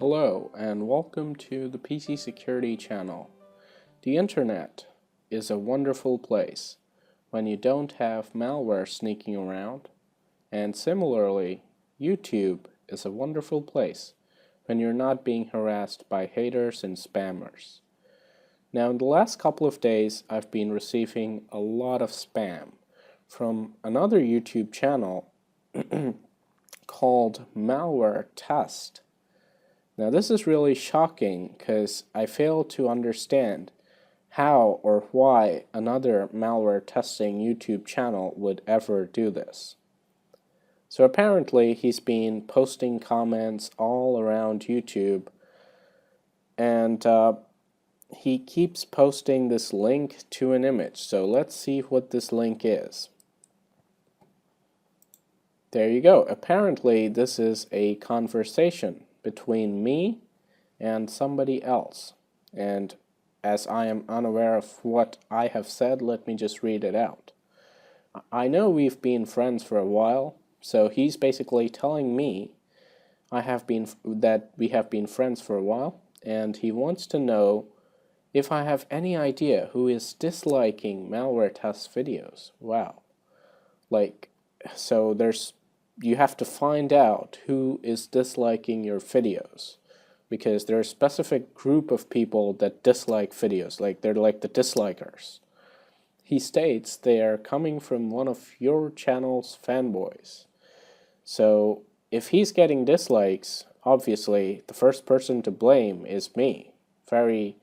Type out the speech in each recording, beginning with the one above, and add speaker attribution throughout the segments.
Speaker 1: Hello and welcome to the PC Security channel. The internet is a wonderful place when you don't have malware sneaking around, and similarly, YouTube is a wonderful place when you're not being harassed by haters and spammers. Now, in the last couple of days, I've been receiving a lot of spam from another YouTube channel called Malware Test. Now this is really shocking because I fail to understand how or why another malware testing YouTube channel would ever do this. So apparently he's been posting comments all around YouTube, and he keeps posting this link to an image. So let's see what this link is. There you go. Apparently this is a conversation between me and somebody else. And as I am unaware of what I have said, let me just read it out. I know we've been friends for a while, so he's basically telling me that we have been friends for a while, and he wants to know if I have any idea who is disliking malware test videos. Wow. So you have to find out who is disliking your videos, because there are a specific group of people that dislike videos, they're like the dislikers. He states they are coming from one of your channel's fanboys. So if he's getting dislikes, obviously the first person to blame is me. Very,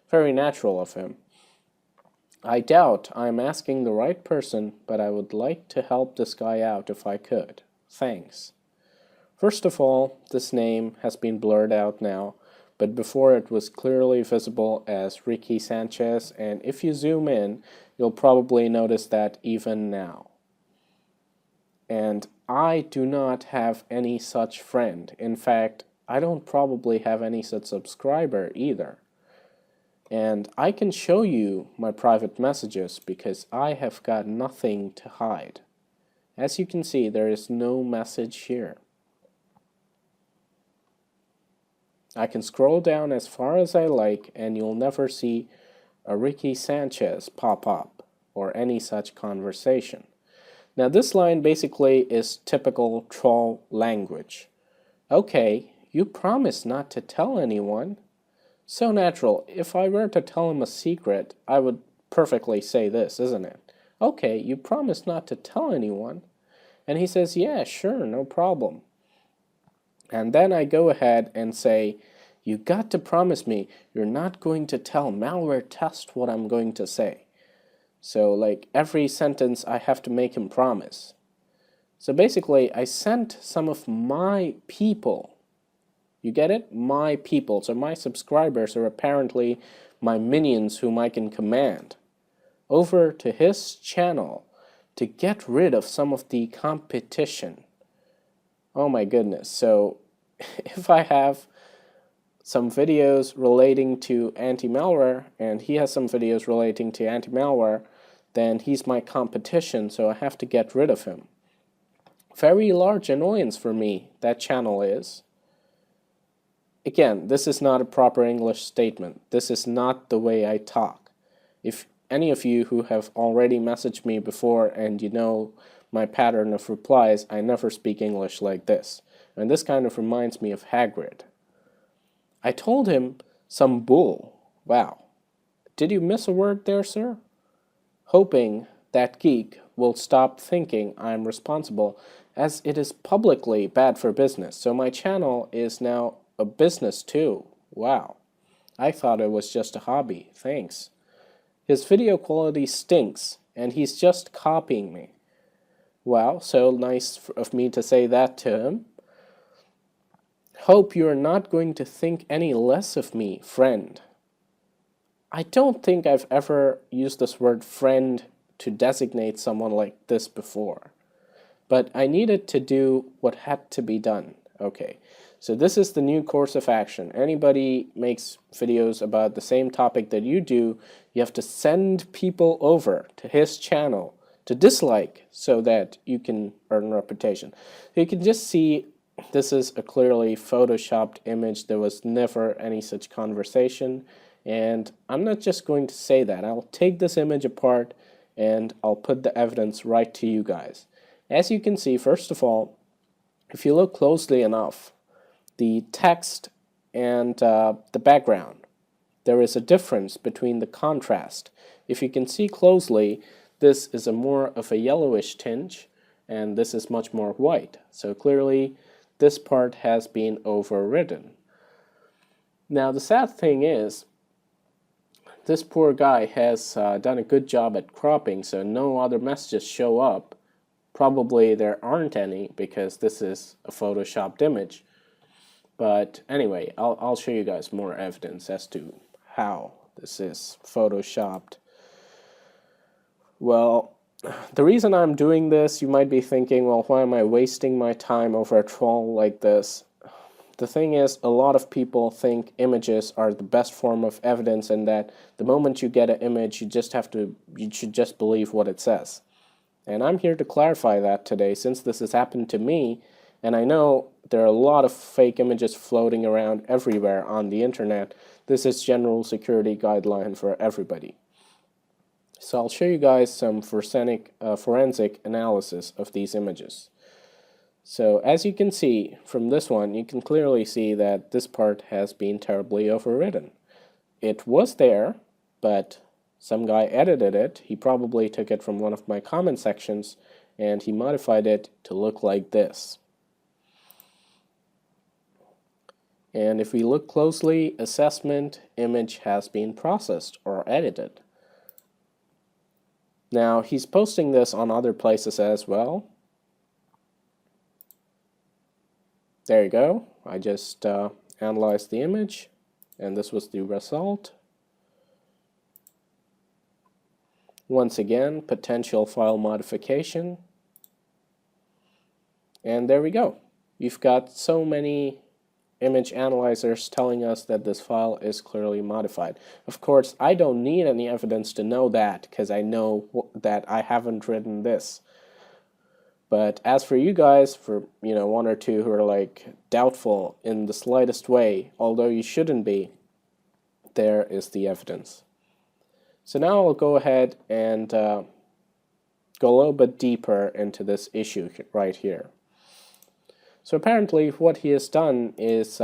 Speaker 1: very natural of him. I doubt I'm asking the right person, but I would like to help this guy out if I could. Thanks. First of all, this name has been blurred out now, but before it was clearly visible as Ricky Sanchez, and if you zoom in, you'll probably notice that even now. And I do not have any such friend. In fact, I don't probably have any such subscriber either. And I can show you my private messages because I have got nothing to hide. As you can see, there is no message here. I can scroll down as far as I like and you'll never see a Ricky Sanchez pop up or any such conversation. Now this line basically is typical troll language. Okay, you promised not to tell anyone. So natural. If I were to tell him a secret, I would perfectly say this, isn't it? Okay, you promised not to tell anyone. And he says, yeah, sure, no problem. And then I go ahead and say, you got to promise me you're not going to tell Malware Test what I'm going to say. So every sentence I have to make him promise. So basically I sent some of my people, you get it? My people. So my subscribers are apparently my minions whom I can command, over to his channel to get rid of some of the competition. Oh my goodness. So if I have some videos relating to anti-malware and he has some videos relating to anti-malware, then he's my competition, so I have to get rid of him. Very large annoyance for me, that channel is. Again, this is not a proper English statement. This is not the way I talk. If any of you who have already messaged me before and you know my pattern of replies, I never speak English like this. And this kind of reminds me of Hagrid. I told him some bull. Wow. Did you miss a word there, sir? Hoping that geek will stop thinking I'm responsible, as it is publicly bad for business. So my channel is now a business too. Wow. I thought it was just a hobby. Thanks. His video quality stinks, and he's just copying me. Wow, so nice of me to say that to him. Hope you're not going to think any less of me, friend. I don't think I've ever used this word friend to designate someone like this before. But I needed to do what had to be done. Okay, so this is the new course of action. Anybody makes videos about the same topic that you do, you have to send people over to his channel to dislike so that you can earn reputation. So you can just see this is a clearly photoshopped image. There was never any such conversation, and I'm not just going to say that. I'll take this image apart and I'll put the evidence right to you guys. As you can see, first of all, if you look closely enough, the text and the background, there is a difference between the contrast. If you can see closely, this is a more of a yellowish tinge, and this is much more white. So clearly, this part has been overridden. Now, the sad thing is, this poor guy has done a good job at cropping, so no other messages show up. Probably there aren't any because this is a photoshopped image. But anyway, I'll show you guys more evidence as to how this is photoshopped. Well, the reason I'm doing this, you might be thinking, well, why am I wasting my time over a troll like this? The thing is, a lot of people think images are the best form of evidence, and that the moment you get an image, you should just believe what it says. And I'm here to clarify that today, since this has happened to me, and I know there are a lot of fake images floating around everywhere on the internet. This is general security guideline for everybody. So I'll show you guys some forensic analysis of these images. So as you can see from this one, you can clearly see that this part has been terribly overridden. It was there, but some guy edited it. He probably took it from one of my comment sections and he modified it to look like this. And if we look closely, assessment image has been processed or edited. Now, he's posting this on other places as well. There you go. I just analyzed the image, and this was the result. Once again, potential file modification. And there we go. You've got so many image analyzers telling us that this file is clearly modified. Of course, I don't need any evidence to know that, because I know that I haven't written this. But as for you guys, for one or two who are like doubtful in the slightest way, although you shouldn't be, there is the evidence. So now I'll go ahead and go a little bit deeper into this issue right here. So apparently what he has done is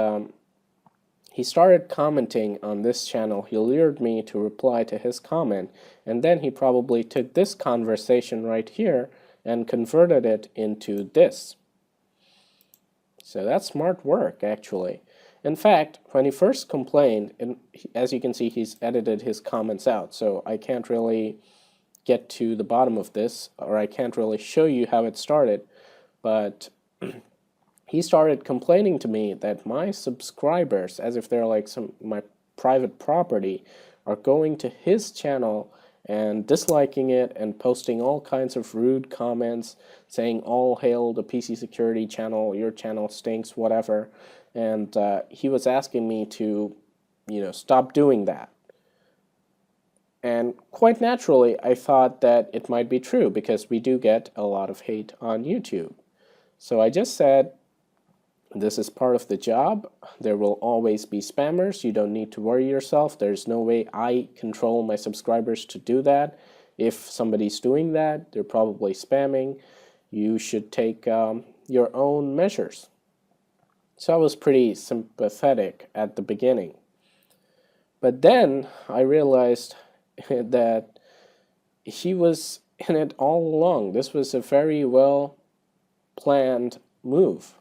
Speaker 1: he started commenting on this channel. He lured me to reply to his comment, and then he probably took this conversation right here and converted it into this. So that's smart work, actually. In fact, when he first complained, and as you can see, he's edited his comments out, so I can't really get to the bottom of this, or I can't really show you how it started, but he started complaining to me that my subscribers, as if they're like my private property, are going to his channel and disliking it and posting all kinds of rude comments saying, all hail the PC security channel, your channel stinks, whatever. And he was asking me to, stop doing that. And quite naturally, I thought that it might be true because we do get a lot of hate on YouTube. So I just said, this is part of the job. There will always be spammers. You don't need to worry yourself. There's no way I control my subscribers to do that. If somebody's doing that, they're probably spamming. You should take your own measures. So I was pretty sympathetic at the beginning. But then I realized that he was in it all along. This was a very well planned move,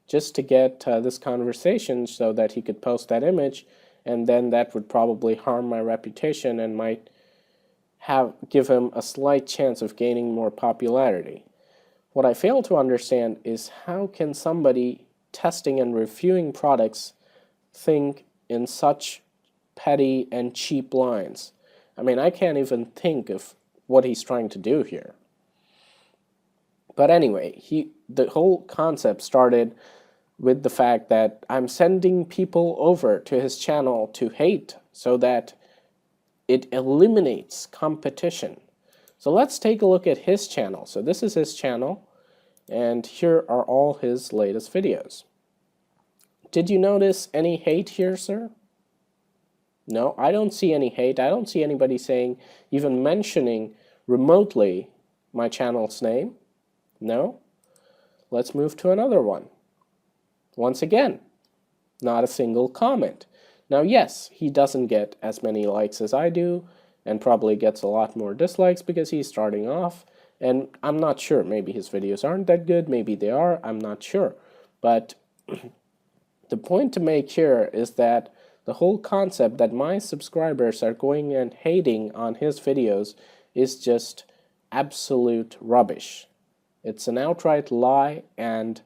Speaker 1: just to get this conversation so that he could post that image, and then that would probably harm my reputation and might give him a slight chance of gaining more popularity. What I fail to understand is how can somebody testing and reviewing products think in such petty and cheap lines? I mean, I can't even think of what he's trying to do here. But anyway, the whole concept started with the fact that I'm sending people over to his channel to hate so that it eliminates competition. So let's take a look at his channel. So this is his channel, and here are all his latest videos. Did you notice any hate here, sir? No, I don't see any hate. I don't see anybody saying, even mentioning remotely my channel's name. No. Let's move to another one. Once again, not a single comment. Now, yes, he doesn't get as many likes as I do, and probably gets a lot more dislikes because he's starting off, and I'm not sure. Maybe his videos aren't that good, maybe they are, I'm not sure. But the point to make here is that the whole concept that my subscribers are going and hating on his videos is just absolute rubbish. It's an outright lie, and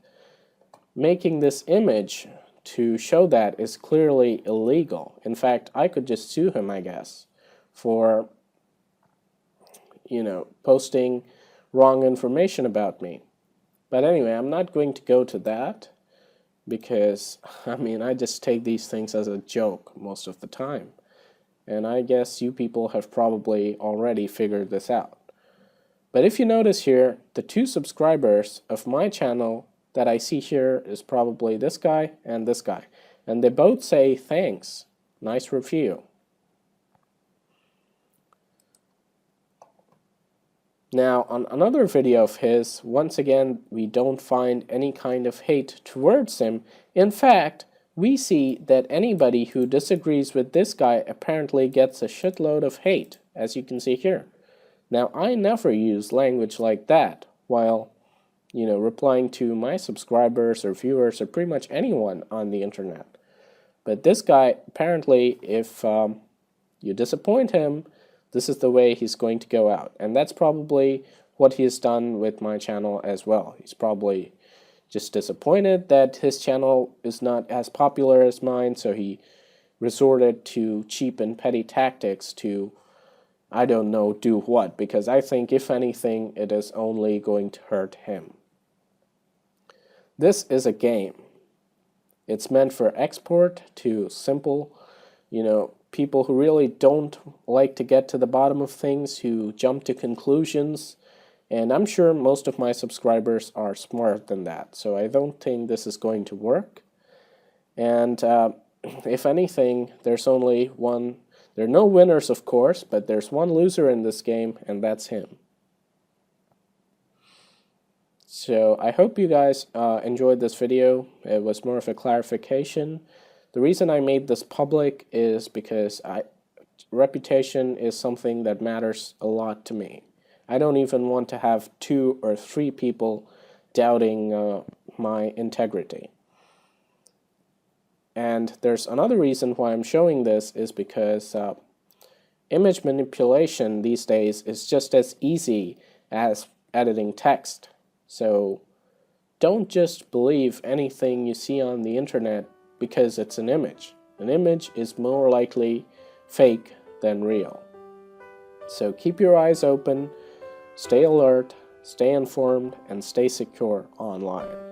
Speaker 1: making this image to show that is clearly illegal. In fact, I could just sue him, I guess, for, posting wrong information about me. But anyway, I'm not going to go to that because, I just take these things as a joke most of the time. And I guess you people have probably already figured this out. But if you notice here, the two subscribers of my channel that I see here is probably this guy and this guy. And they both say, thanks, nice review. Now, on another video of his, once again, we don't find any kind of hate towards him. In fact, we see that anybody who disagrees with this guy apparently gets a shitload of hate, as you can see here. Now, I never use language like that while, replying to my subscribers or viewers or pretty much anyone on the internet. But this guy, apparently, if you disappoint him, this is the way he's going to go out. And that's probably what he has done with my channel as well. He's probably just disappointed that his channel is not as popular as mine, so he resorted to cheap and petty tactics to, I don't know, do what, because I think, if anything, it is only going to hurt him. This is a game. It's meant for export to simple, people who really don't like to get to the bottom of things, who jump to conclusions, and I'm sure most of my subscribers are smarter than that, so I don't think this is going to work. And if anything, there's only one. There are no winners, of course, but there's one loser in this game, and that's him. So I hope you guys enjoyed this video. It was more of a clarification. The reason I made this public is because reputation is something that matters a lot to me. I don't even want to have 2 or 3 people doubting my integrity. And there's another reason why I'm showing this is because image manipulation these days is just as easy as editing text. So don't just believe anything you see on the internet because it's an image. An image is more likely fake than real. So keep your eyes open, stay alert, stay informed, and stay secure online.